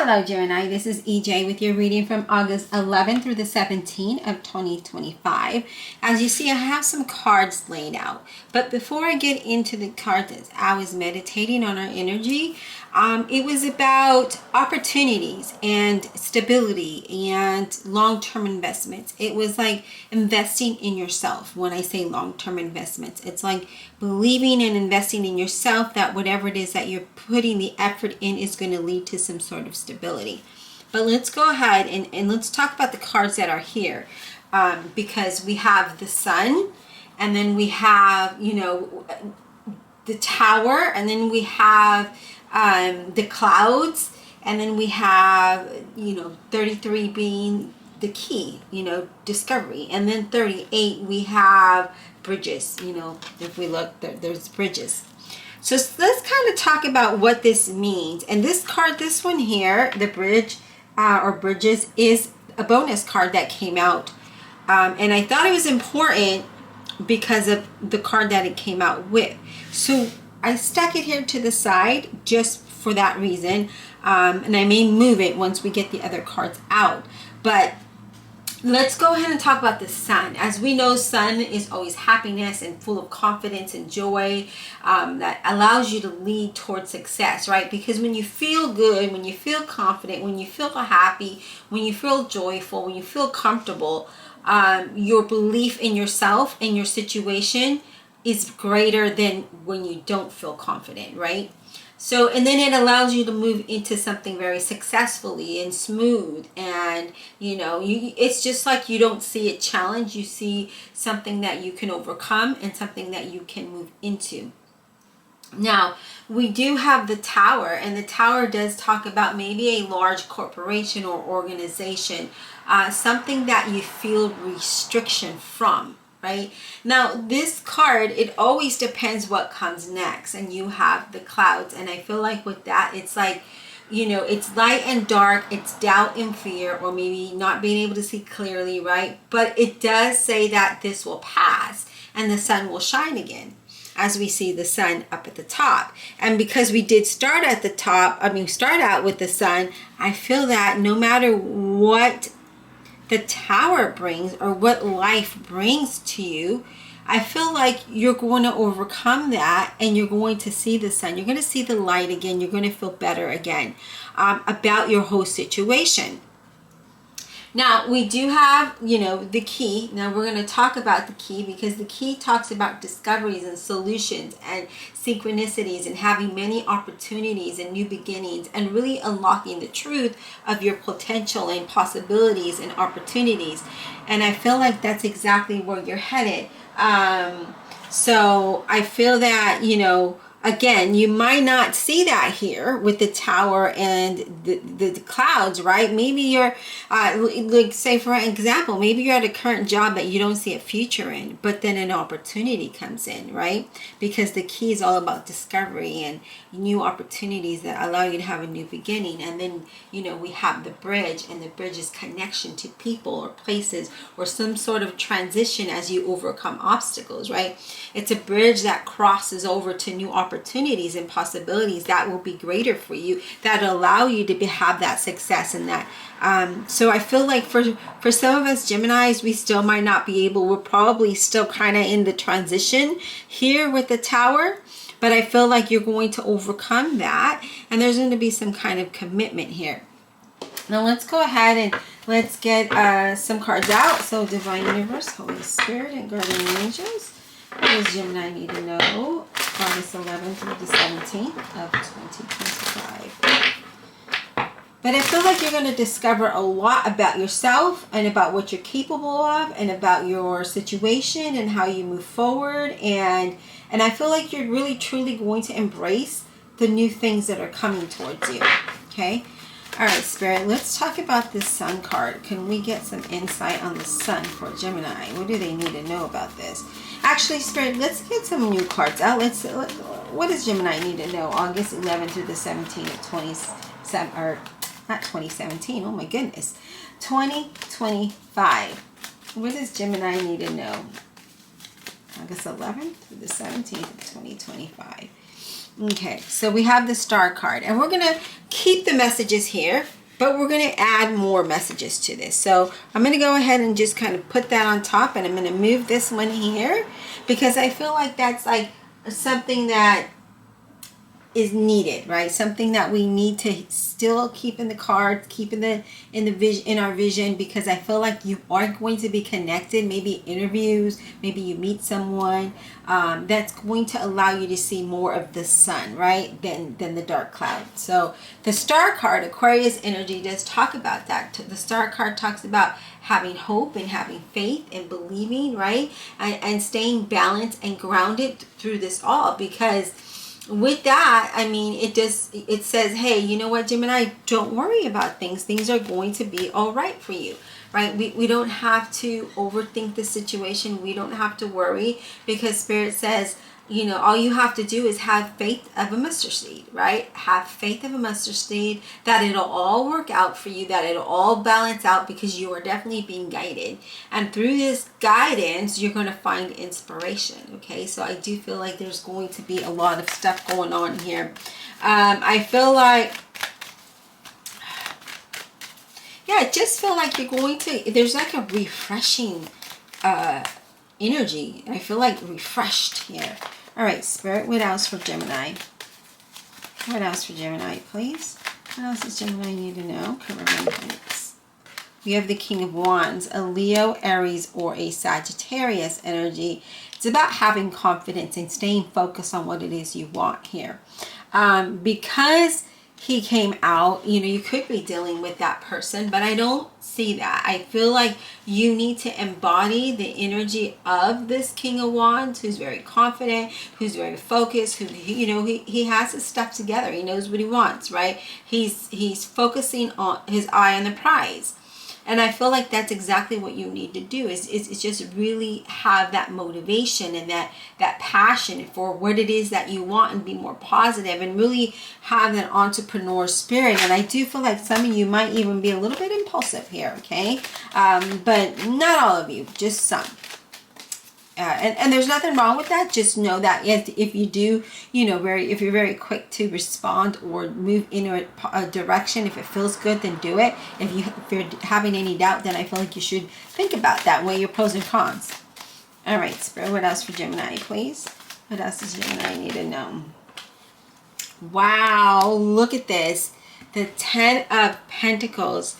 Hello Gemini, this is EJ with your reading from August 11th through the 17th of 2025. As you see, I have some cards laid out. But before I get into the cards, I was meditating on our energy. It was about opportunities and stability and long-term investments. It was like investing in yourself. When I say long-term investments, it's like believing and investing in yourself, that whatever it is that you're putting the effort in is going to lead to some sort of stability. But let's go ahead and let's talk about the cards that are here, because we have the sun, and then we have, the tower, and then we have the clouds, and then we have 33 being the key, discovery, and then 38 we have bridges. If we look, there's bridges. So let's kind of talk about what this means. And this card, this one here, the bridge or bridges, is a bonus card that came out, and I thought it was important because of the card that it came out with. So I stuck it here to the side just for that reason, and I may move it once we get the other cards out. But let's go ahead and talk about the sun. As we know, sun is always happiness and full of confidence and joy, that allows you to lead towards success, right? Because when you feel good, when you feel confident, when you feel happy, when you feel joyful, when you feel comfortable, your belief in yourself and your situation is greater than when you don't feel confident, right? So, and then it allows you to move into something very successfully and smooth, and it's just like you don't see a challenge, you see something that you can overcome and something that you can move into. Now, we do have the tower, and the tower does talk about maybe a large corporation or organization, something that you feel restriction from. Right now, this card, it always depends what comes next. And you have the clouds, and I feel like with that, it's like, it's light and dark, it's doubt and fear, or maybe not being able to see clearly, right? But it does say that this will pass and the sun will shine again, as we see the sun up at the top. And because we did start at the top, start out with the sun, I feel that no matter what the tower brings or what life brings to you, I feel like you're going to overcome that, and you're going to see the sun, you're going to see the light again, you're going to feel better again about your whole situation. Now, we do have, the key. Now, we're going to talk about the key, because the key talks about discoveries and solutions and synchronicities and having many opportunities and new beginnings and really unlocking the truth of your potential and possibilities and opportunities. And I feel like that's exactly where you're headed. So I feel that, again, you might not see that here with the tower and the clouds, right? Maybe you're, like, say for example, maybe you're at a current job that you don't see a future in, but then an opportunity comes in, right? Because the key is all about discovery and new opportunities that allow you to have a new beginning. And then, we have the bridge, and the bridge is connection to people or places or some sort of transition as you overcome obstacles, right? It's a bridge that crosses over to new opportunities and possibilities that will be greater for you, that allow you to have that success in that. So I feel like for some of us Geminis, we still might not be able, we're probably still kind of in the transition here with the tower, but I feel like you're going to overcome that, and there's going to be some kind of commitment here. Now let's go ahead and let's get some cards out. So Divine Universe, Holy Spirit, and Guardian Angels, what does Gemini need to know August 11th through the 17th of 2025? But I feel like you're going to discover a lot about yourself and about what you're capable of and about your situation and how you move forward. And I feel like you're really truly going to embrace the new things that are coming towards you. Okay. All right, Spirit, let's talk about this Sun card. Can we get some insight on the Sun for Gemini? What do they need to know about this? Actually, Spirit, let's get some new cards out. What does Gemini need to know August 11th through the 17th of 27, or not 2017, oh my goodness, 2025. What does Gemini need to know August 11th through the 17th of 2025? Okay, so we have the Star card, and we're going to keep the messages here, but we're going to add more messages to this. So I'm going to go ahead and just kind of put that on top, and I'm going to move this one here because I feel like that's like something that is needed, right? Something that we need to still keep in the cards, keep in the vision, in our vision, because I feel like you are going to be connected. Maybe interviews, maybe you meet someone that's going to allow you to see more of the sun, right, than the dark cloud. So the Star card, Aquarius energy, does talk about that. The Star card talks about having hope and having faith and believing, right, and staying balanced and grounded through this all, because with that, I mean, it says, hey, you know what, Gemini, don't worry about things. Things are going to be all right for you, right? We don't have to overthink the situation. We don't have to worry, because Spirit says, you know, all you have to do is have faith of a mustard seed, right? Have faith of a mustard seed, that it'll all work out for you, that it'll all balance out, because you are definitely being guided. And through this guidance, you're going to find inspiration, okay? So I do feel like there's going to be a lot of stuff going on here. I feel like, yeah, I just feel like you're going to, there's like a refreshing energy. I feel like refreshed here. All right, Spirit, what else for Gemini? What else for Gemini, please? What else does Gemini need to know? We have the King of Wands, a Leo, Aries, or a Sagittarius energy. It's about having confidence and staying focused on what it is you want here. Because he came out, you know, you could be dealing with that person, but I don't see that. I feel like you need to embody the energy of this King of Wands, who's very confident, who's very focused, who, you know, he has his stuff together. He knows what he wants, right? He's focusing on his eye on the prize. And I feel like that's exactly what you need to do, is just really have that motivation and that passion for what it is that you want, and be more positive and really have an entrepreneur spirit. And I do feel like some of you might even be a little bit impulsive here, okay? But not all of you, just some. And there's nothing wrong with that. Just know that if you do, you know, if you're very quick to respond or move in a direction, if it feels good, then do it. If you're having any doubt, then I feel like you should think about that, weigh your pros and cons. All right, Spirit, what else for Gemini, please? What else does Gemini need to know? Wow, look at this. The 10 of Pentacles.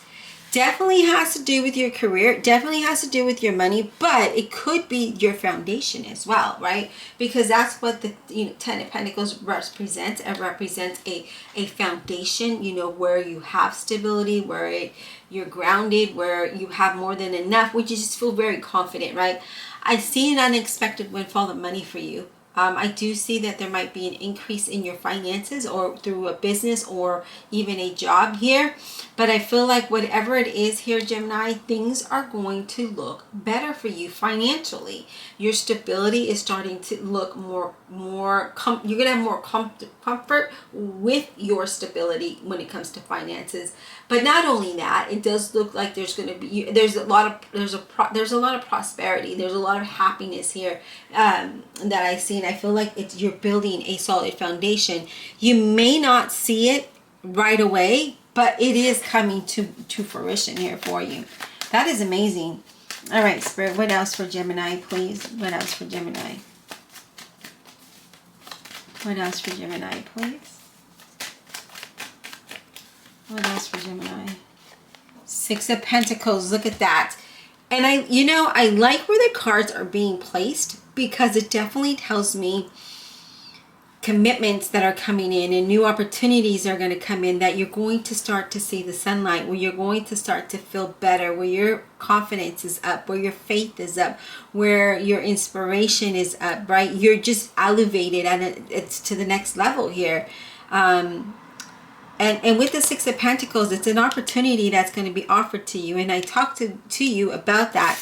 Definitely has to do with your career, definitely has to do with your money, but it could be your foundation as well, right? Because that's what the 10 of Pentacles represents. It represents a foundation, you know, where you have stability, where you're grounded, where you have more than enough, which you just feel very confident, right? I see an unexpected windfall of money for you. I do see that there might be an increase in your finances, or through a business or even a job here. But I feel like whatever it is here, Gemini, things are going to look better for you financially. Your stability is starting to look you're going to have more comfort with your stability when it comes to finances. But not only that, it does look like there's going to be, there's a lot of prosperity. There's a lot of happiness here that I see. And I feel like you're building a solid foundation. You may not see it right away, but it is coming to fruition here for you. That is amazing. All right, Spirit, what else for Gemini, please? What else for Gemini? What else for Gemini, please? What else for Gemini? 6 of Pentacles, look at that. And I like where the cards are being placed, because it definitely tells me commitments that are coming in and new opportunities are going to come in, that you're going to start to see the sunlight, where you're going to start to feel better, where your confidence is up, where your faith is up, where your inspiration is up, right? You're just elevated, and it's to the next level here. And with the 6 of Pentacles, it's an opportunity that's going to be offered to you. And I talked to you about that.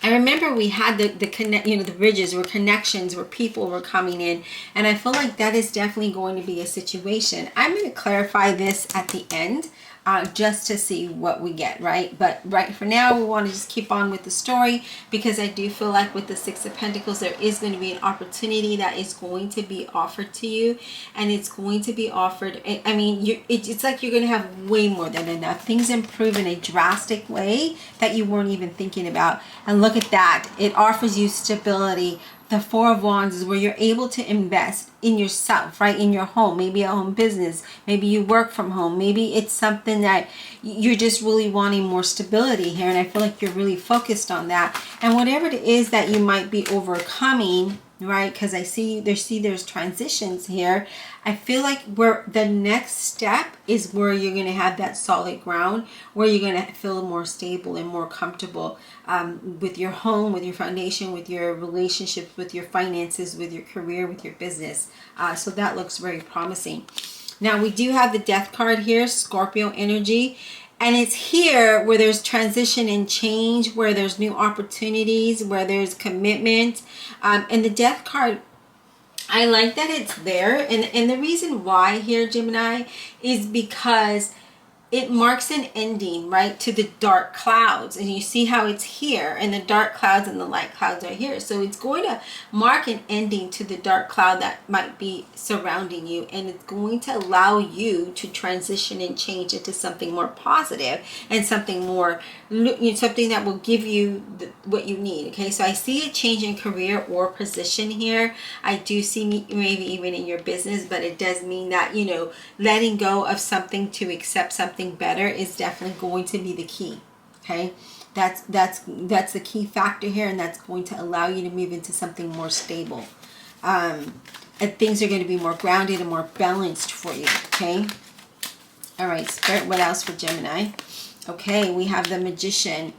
I remember we had the bridges, where connections, where people were coming in. And I feel like that is definitely going to be a situation. I'm going to clarify this at the end. just to see what we get, right? But right for now, we want to just keep on with the story, because I do feel like with the Six of Pentacles, there is going to be an opportunity that is going to be offered to you, and it's going to be offered. I mean, it's like you're going to have way more than enough. Things improve in a drastic way that you weren't even thinking about. And look at that. It offers you stability. The Four of Wands is where you're able to invest in yourself, right? In your home, maybe a home business, maybe you work from home, maybe it's something that you're just really wanting more stability here. And I feel like you're really focused on that. And whatever it is that you might be overcoming, right? Because I see there's transitions here. I feel like where the next step is where you're going to have that solid ground, where you're going to feel more stable and more comfortable with your home, with your foundation, with your relationships, with your finances, with your career, with your business. So that looks very promising. Now we do have the Death card here, Scorpio energy. And it's here where there's transition and change, where there's new opportunities, where there's commitment. And the Death card, I like that it's there. And the reason why here, Gemini, is because it marks an ending, right, to the dark clouds. And you see how it's here, and the dark clouds and the light clouds are here. So it's going to mark an ending to the dark cloud that might be surrounding you, and it's going to allow you to transition and change into something more positive and something more, something that will give you what you need. Okay, so I see a change in career or position here. I do see maybe even in your business, but it does mean that, you know, letting go of something to accept something better is definitely going to be the key. Okay, that's the key factor here, and that's going to allow you to move into something more stable, and things are going to be more grounded and more balanced for you. Okay, all right, Spirit, what else for Gemini? Okay, we have the Magician,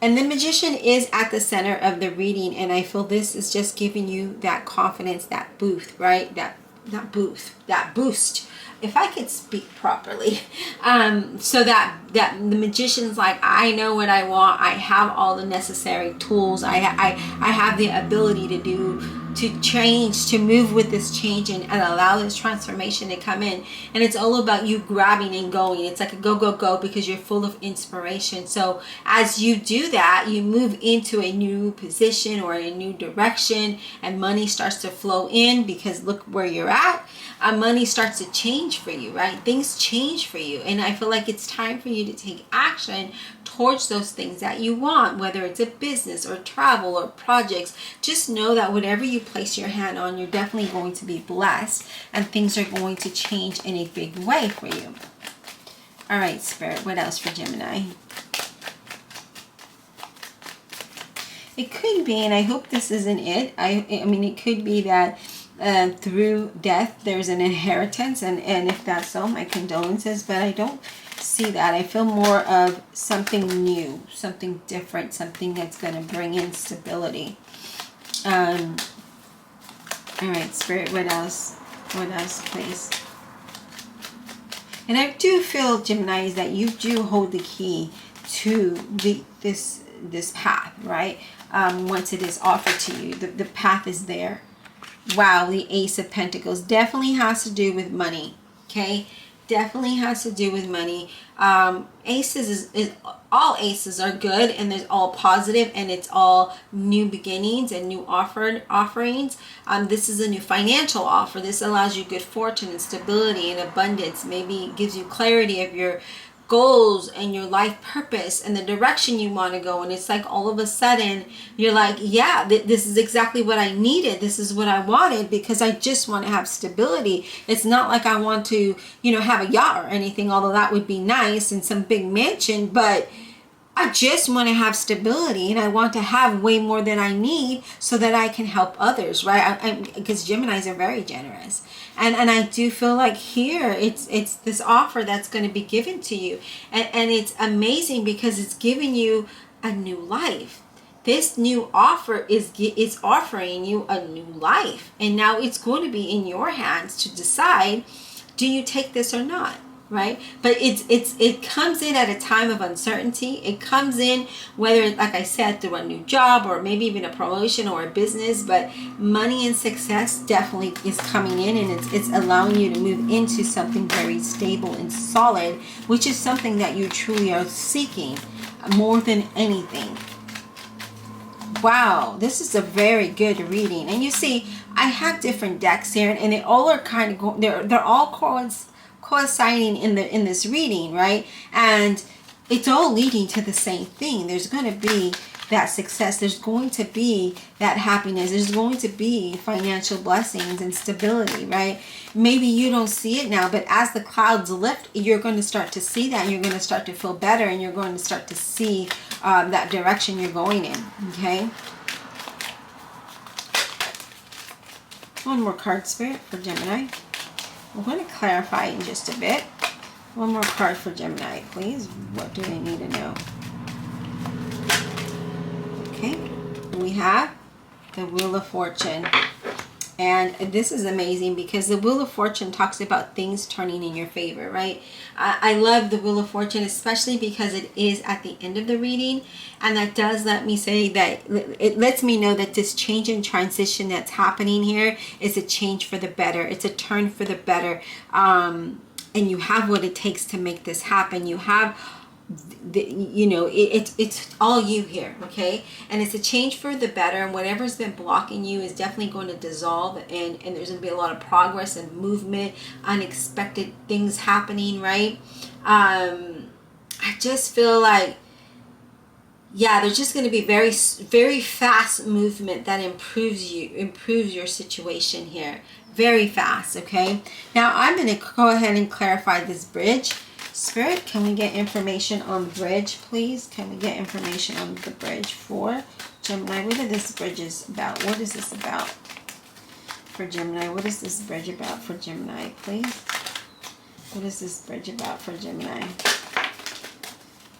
and the Magician is at the center of the reading, and I feel this is just giving you that confidence, that boost, right? That boost, if I could speak properly, so that the Magician's like, I know what I want, I have all the necessary tools, I have the ability to change, to move with this change, and allow this transformation to come in. And it's all about you grabbing and going. It's like a go because you're full of inspiration. So as you do that, you move into a new position or a new direction, and money starts to flow in, because look where you're at. Money starts to change for you, right? Things change for you, and I feel like it's time for you to take action towards those things that you want, whether it's a business or travel or projects. Just know that whatever you place your hand on, you're definitely going to be blessed, and things are going to change in a big way for you. All right, Spirit, what else for Gemini? It could be, and I hope this isn't it, I mean, it could be that through death there's an inheritance, and if that's so, my condolences, but I don't see that. I feel more of something new, something different, something that's going to bring in stability. All right, Spirit, what else please? And I do feel, Gemini, is that you do hold the key to this path, right? Once it is offered to you, the path is there. Wow, the Ace of Pentacles definitely has to do with money. Okay, definitely has to do with money. Aces is all aces are good, and there's all positive, and it's all new beginnings and new offerings. This is a new financial offer. This allows you good fortune and stability and abundance. Maybe it gives you clarity of your goals and your life purpose and the direction you want to go, and it's like all of a sudden you're like, yeah, this is exactly what I needed, this is what I wanted, because I just want to have stability. It's not like I want to, you know, have a yacht or anything, although that would be nice, and some big mansion, but I just want to have stability, and I want to have way more than I need so that I can help others, right? Because Geminis are very generous. And I do feel like here it's this offer that's going to be given to you. And it's amazing because it's giving you a new life. This new offer is offering you a new life. And now it's going to be in your hands to decide, do you take this or not? right? But it comes in at a time of uncertainty. It comes in whether, like I said, through a new job or maybe even a promotion or a business. But money and success definitely is coming in, and it's allowing you to move into something very stable and solid, which is something that you truly are seeking more than anything. Wow, this is a very good reading. And you see, I have different decks here, and they all are kind of they're all coinciding in this reading, right? And it's all leading to the same thing. There's going to be that success. There's going to be that happiness. There's going to be financial blessings and stability, right? Maybe you don't see it now, but as the clouds lift, you're going to start to see that. You're going to start to feel better, and you're going to start to see that direction you're going in, okay? One more card, Spirit, for Gemini. We're going to clarify in just a bit. One more card for Gemini, please. What do they need to know? Okay, we have the Wheel of Fortune. And this is amazing because the Wheel of Fortune talks about things turning in your favor, right? I love the Wheel of Fortune, especially because it is at the end of the reading. And that does let me say that it lets me know that this change and transition that's happening here is a change for the better. It's a turn for the better. And you have what it takes to make this happen. You have it's all you here, okay? And it's a change for the better, and whatever's been blocking you is definitely going to dissolve, and there's going to be a lot of progress and movement, unexpected things happening, right? I just feel like, yeah, there's just going to be very, very fast movement that improves your situation here. Very fast, okay? Now I'm going to go ahead and clarify this bridge. Spirit, can we get information on the bridge, please? Can we get information on the bridge for Gemini? What is this bridge is about? What is this about for Gemini? What is this bridge about for Gemini, please? What is this bridge about for Gemini?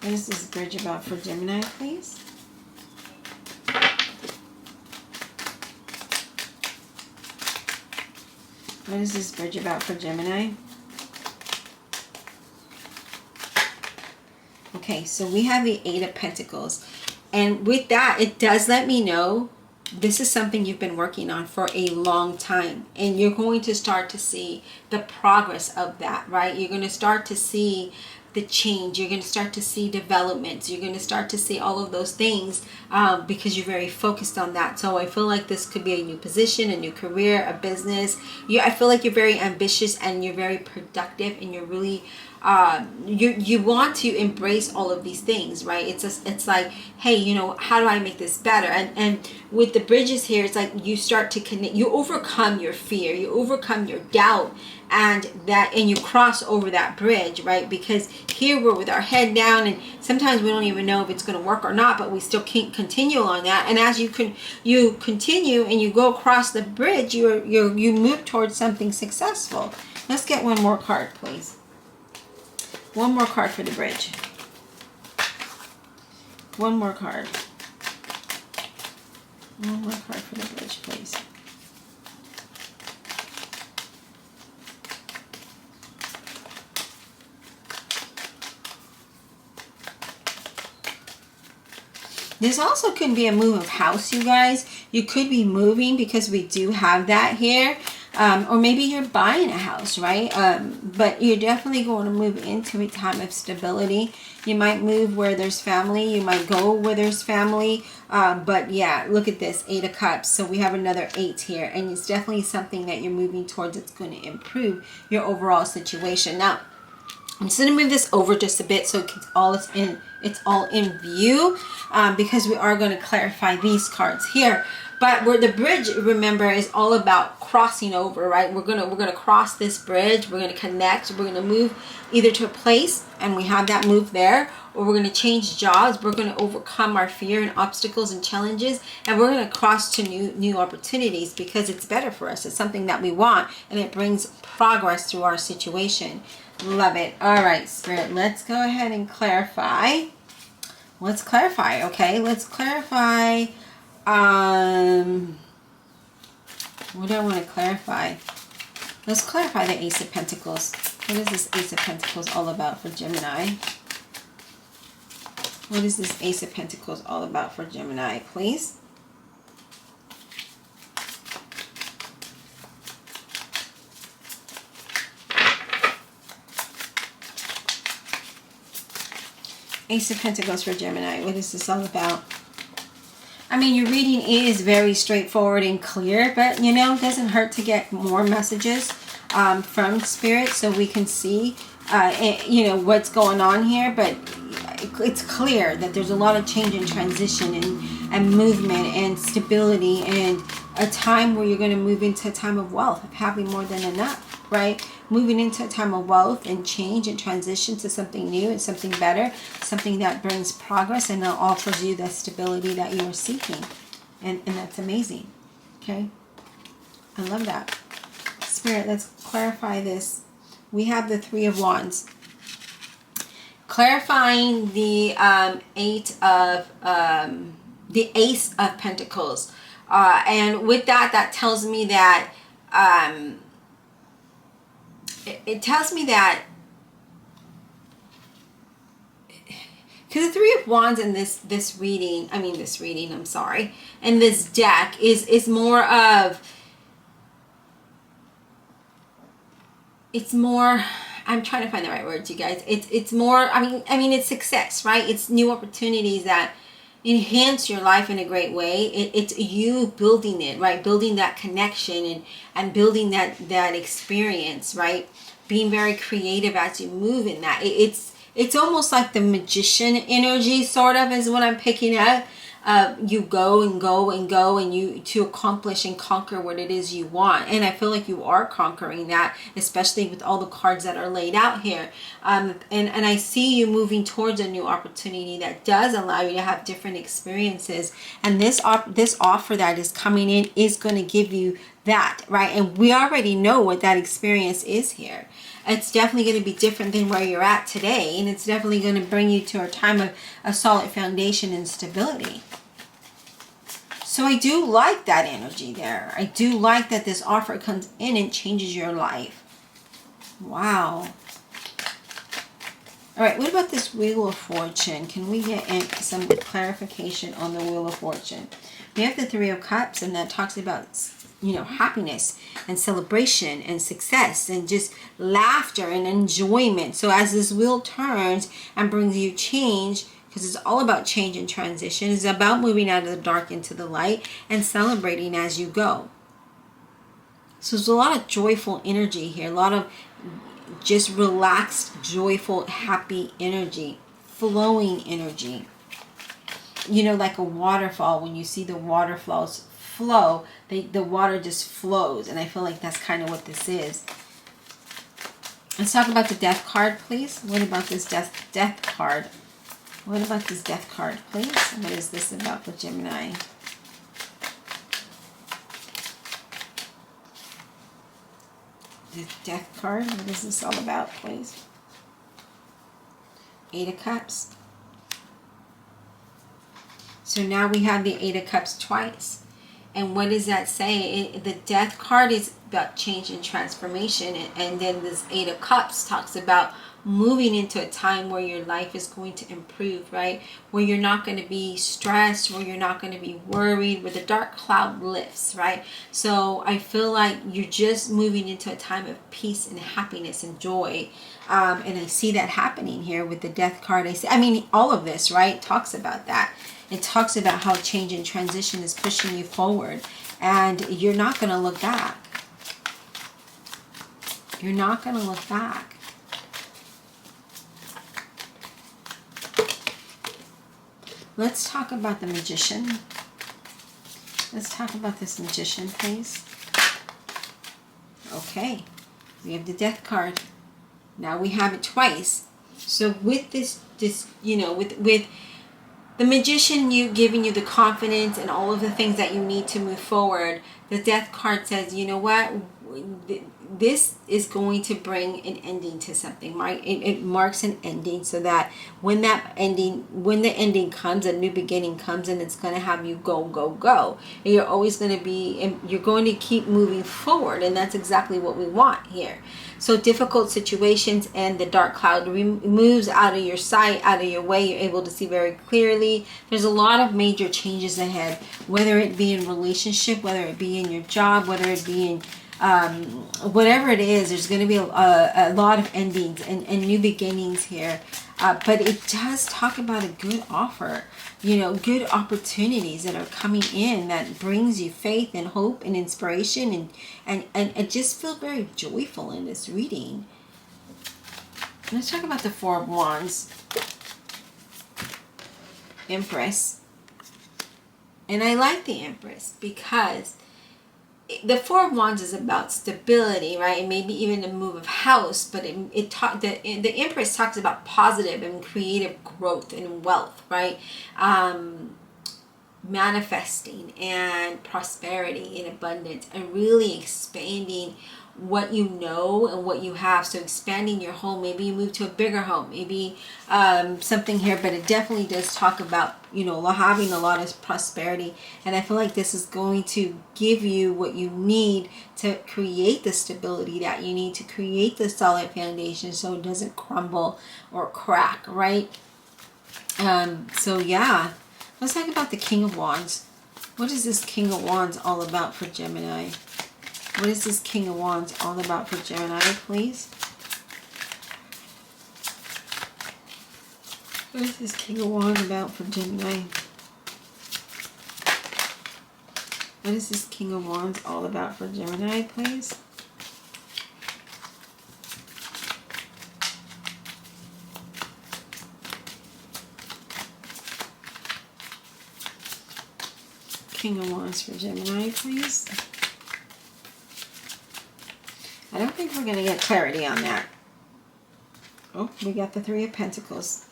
What is this bridge about for Gemini, please? What is this bridge about for Gemini? Okay, so we have the Eight of Pentacles. And with that, it does let me know this is something you've been working on for a long time. And you're going to start to see the progress of that, right? You're going to start to see the change. You're going to start to see developments. You're going to start to see all of those things because you're very focused on that. So I feel like this could be a new position, a new career, a business. I feel like you're very ambitious and you're very productive, and you're really you want to embrace all of these things, right? It's like, hey, how do I make this better? And with the bridges here, it's like you start to connect, you overcome your fear, you overcome your doubt, and you cross over that bridge, right? Because here we're with our head down, and sometimes we don't even know if it's going to work or not, but we still can't continue on that. And as you continue and you go across the bridge, you move towards something successful. Let's get one more card, please. One more card for the bridge. One more card. One more card for the bridge, please. This also could be a move of house, you guys. You could be moving because we do have that here. Or maybe you're buying a house, right? But you're definitely going to move into a time of stability. You might move where there's family. You might go where there's family. But yeah, look at this, 8 of Cups. So we have another 8 here. And it's definitely something that you're moving towards that's going to improve your overall situation. Now, I'm just going to move this over just a bit so it's all in view, because we are going to clarify these cards here. But where the bridge, remember, is all about crossing over, right? We're gonna cross this bridge. We're gonna connect. We're gonna move either to a place, and we have that move there, or we're gonna change jobs. We're gonna overcome our fear and obstacles and challenges, and we're gonna cross to new opportunities because it's better for us. It's something that we want, and it brings progress through our situation. Love it. All right, Spirit. Let's go ahead and clarify. Let's clarify. Okay. Let's clarify. What do I want to clarify? Let's clarify the Ace of Pentacles. What is this Ace of Pentacles all about for Gemini? What is this Ace of Pentacles all about for Gemini, please? Ace of Pentacles for Gemini. What is this all about? I mean, your reading is very straightforward and clear, but, you know, it doesn't hurt to get more messages from Spirit so we can see, you know, what's going on here. But it's clear that there's a lot of change and transition and movement and stability, and a time where you're going to move into a time of wealth, of having more than enough, right? Moving into a time of wealth and change and transition to something new and something better, something that brings progress and offers you the stability that you are seeking. And that's amazing. Okay? I love that. Spirit, let's clarify this. We have the Three of Wands. Clarifying the Ace of Pentacles. And with that, that tells me that it tells me that, because the Three of Wands in this reading, I'm sorry, and this deck is more of, it's more, I'm trying to find the right words, you guys. It's more, I mean it's success, right? It's new opportunities that enhance your life in a great way. It's you building it, right? Building that connection and building that experience, right? Being very creative as you move in that. It's almost like the magician energy, sort of, is what I'm picking up. You go and go and go, and you to accomplish and conquer what it is you want. And I feel like you are conquering that, especially with all the cards that are laid out here. And I see you moving towards a new opportunity that does allow you to have different experiences. And this offer that is coming in is going to give you that, right? And we already know what that experience is here. It's definitely going to be different than where you're at today, and it's definitely going to bring you to a time of a solid foundation and stability. So I do like that energy there. I do like that this offer comes in and changes your life. Wow. All right, what about this Wheel of Fortune? Can we get some clarification on the Wheel of Fortune? We have the Three of Cups, and that talks about, you know, happiness and celebration and success and just laughter and enjoyment. So as this wheel turns and brings you change, because it's all about change and transition, it's about moving out of the dark into the light and celebrating as you go. So there's a lot of joyful energy here, a lot of just relaxed, joyful, happy energy, flowing energy. You know, like a waterfall, when you see the water flow, the water just flows, and I feel like that's kind of what this is. Let's talk about the Death card, please. What about this death card? What about this Death card, please? What is this about for Gemini? The Death card, what is this all about, please? Eight of Cups. So now we have the Eight of Cups twice. And what does that say? The Death card is about change and transformation. And then this Eight of Cups talks about moving into a time where your life is going to improve, right? Where you're not going to be stressed, where you're not going to be worried, where the dark cloud lifts, right? So I feel like you're just moving into a time of peace and happiness and joy. And I see that happening here with the Death card. I mean, all of this, right, talks about that. It talks about how change and transition is pushing you forward, and you're not going to look back. You're not going to look back. Let's talk about the Magician. Let's talk about this Magician, please. Okay, we have the Death card. Now we have it twice. So with this you know, with the Magician, giving you the confidence and all of the things that you need to move forward, the Death card says, you know what, this is going to bring an ending to something, right? It marks an ending, so that when the ending comes, a new beginning comes, and it's going to have you go, go, go. And you're always going to be, and you're going to keep moving forward, and that's exactly what we want here. So difficult situations and the dark cloud moves out of your sight, out of your way. You're able to see very clearly. There's a lot of major changes ahead, whether it be in relationship, whether it be in your job, whether it be in whatever it is. There's going to be a lot of endings and new beginnings here. But it does talk about a good offer, you know, good opportunities that are coming in that brings you faith and hope and inspiration, and just feel very joyful in this reading. Let's talk about the Four of Wands. Empress. And I like the Empress because the Four of Wands is about stability, right? And maybe even a move of house, but the Empress talks about positive and creative growth and wealth, right? Manifesting and prosperity and abundance, and really expanding what you know and what you have. So expanding your home, maybe you move to a bigger home, maybe something here, but it definitely does talk about, you know, having a lot of prosperity. And I feel like this is going to give you what you need to create the stability that you need to create the solid foundation, so it doesn't crumble or crack, right? So yeah, let's talk about the King of Wands. What is this King of Wands all about for Gemini? What is this King of Wands all about for Gemini, please? What is this King of Wands about for Gemini? What is this King of Wands all about for Gemini, please? King of Wands for Gemini, please. I don't think we're going to get clarity on that. Oh, we got the Three of Pentacles.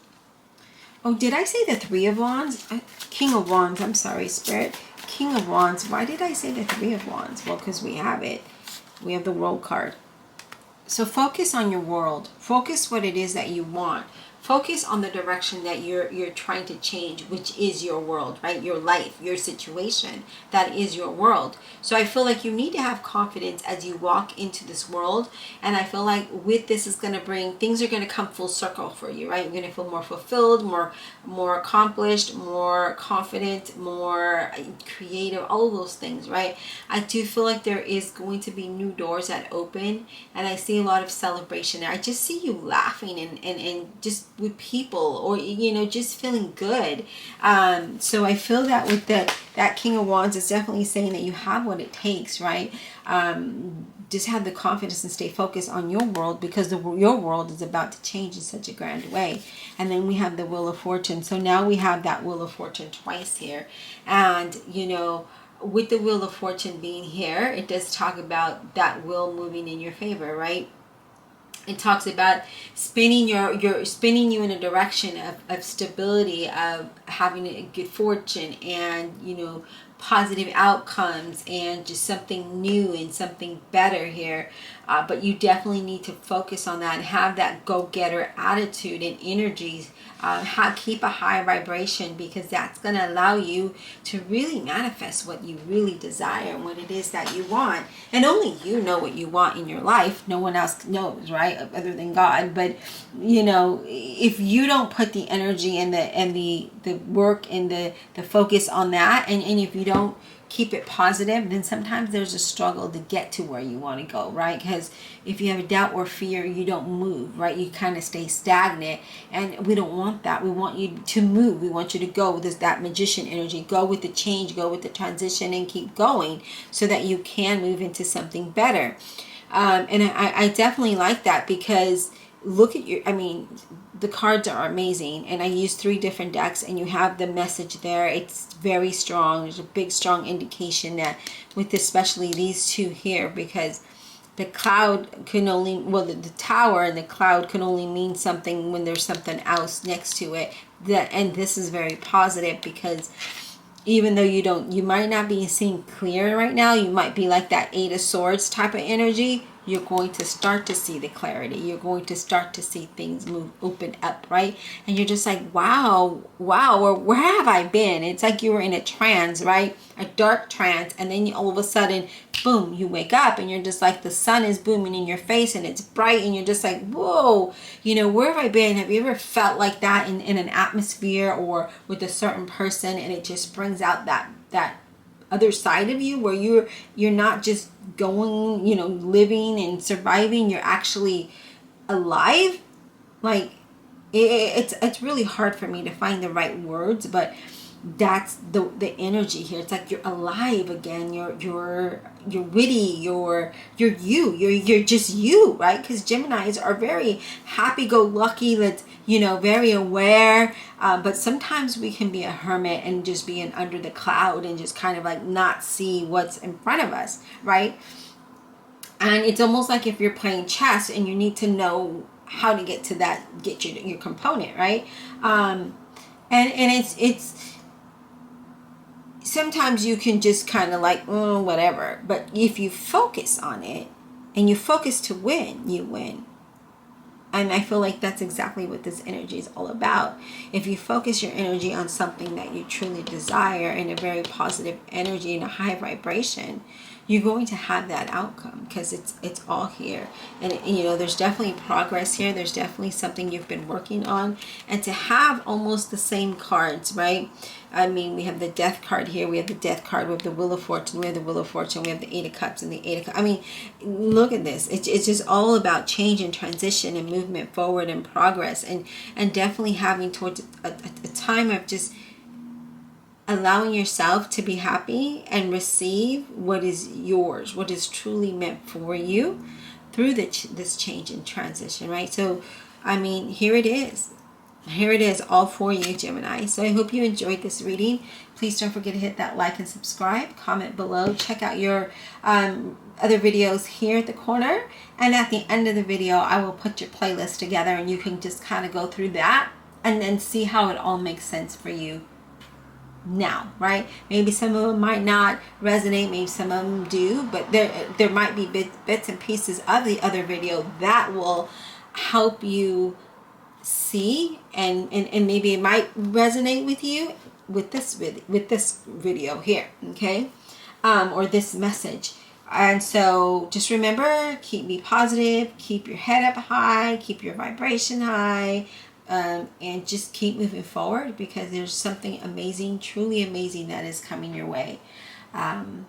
Oh, did I say the Three of Wands? King of Wands, I'm sorry, Spirit. King of Wands. Why did I say the Three of Wands? Well, because we have it. We have the World card. So focus on your world. Focus what it is that you want. Focus on the direction that you're trying to change, which is your world, right? Your life, your situation, that is your world. So I feel like you need to have confidence as you walk into this world. And I feel like with this is going to bring, things are going to come full circle for you, right? You're going to feel more fulfilled, more accomplished, more confident, more creative, all of those things, right? I do feel like there is going to be new doors that open, and I see a lot of celebration there. I just see you laughing and just with people, or, you know, just feeling good. So I feel that with that King of Wands is definitely saying that you have what it takes, right? Just have the confidence and stay focused on your world, because your world is about to change in such a grand way. And then we have the Wheel of Fortune. So now we have that Wheel of Fortune twice here. And, you know, with the Wheel of Fortune being here, it does talk about that wheel moving in your favor, right? It talks about spinning spinning you in a direction of stability, of having a good fortune, and, you know, positive outcomes, and just something new and something better here. But you definitely need to focus on that and have that go-getter attitude and energy. Keep a high vibration, because that's going to allow you to really manifest what you really desire and what it is that you want. And only you know what you want in your life. No one else knows, right? Other than God. But, you know, if you don't put the energy and the work and the focus on that, and if you don't keep it positive, then sometimes there's a struggle to get to where you want to go, right? Because if you have a doubt or fear, you don't move, right? You kind of stay stagnant, and we don't want that. We want you to move. We want you to go with that magician energy. Go with the change, go with the transition, and keep going so that you can move into something better. And I definitely like that, because look at the cards are amazing, and I use 3 different decks, and you have the message there. It's very strong. There's a big strong indication that with especially these 2 here, because the cloud can only, well, the tower and the cloud can only mean something when there's something else next to it. And this is very positive, because even though you might not be seeing clear right now, you might be like that 8 of Swords type of energy, you're going to start to see the clarity. You're going to start to see things move, open up, right? And you're just like, wow, where have I been? It's like you were in a trance, right? A dark trance. And then all of a sudden, boom, you wake up and you're just like, the sun is booming in your face and it's bright. And you're just like, whoa, you know, where have I been? Have you ever felt like that in an atmosphere or with a certain person? And it just brings out that other side of you where you're not just going, you know, living and surviving, you're actually alive. Like it's really hard for me to find the right words, but that's the energy here. It's like you're alive again. You're witty. You're just you, right? Because Geminis are very happy-go-lucky. That's, you know, very aware. But sometimes we can be a hermit and just be under the cloud and just kind of like not see what's in front of us, right? And it's almost like if you're playing chess and you need to know how to get to that, get your component, right? And it's sometimes you can just kind of like, whatever. But if you focus on it and you focus to win, you win. And I feel like that's exactly what this energy is all about. If you focus your energy on something that you truly desire in a very positive energy, in a high vibration, you're going to have that outcome because it's all here. And, you know, there's definitely progress here. There's definitely something you've been working on. And to have almost the same cards, right? I mean, we have the Death card here. We have the Death card. We have the Wheel of Fortune. We have the Wheel of Fortune. We have the Eight of Cups and the Eight of Cups. I mean, look at this. It's just all about change and transition and movement forward and progress. And definitely having towards a time of just allowing yourself to be happy and receive what is yours, what is truly meant for you through this change and transition, right? So, I mean, here it is. Here it is, all for you, Gemini. So I hope you enjoyed this reading. Please don't forget to hit that like and subscribe. Comment below. Check out your other videos here at the corner. And at the end of the video, I will put your playlist together and you can just kind of go through that and then see how it all makes sense for you now, right? Maybe some of them might not resonate, maybe some of them do, but there might be bits and pieces of the other video that will help you see and maybe it might resonate with you with this video here, okay? Or this message. And so just remember, be positive, keep your head up high, keep your vibration high, and just keep moving forward because there's something amazing, truly amazing that is coming your way. And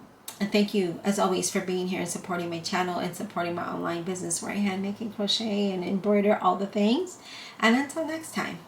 thank you, as always, for being here and supporting my channel and supporting my online business where I hand making, crochet, and embroider all the things. And until next time.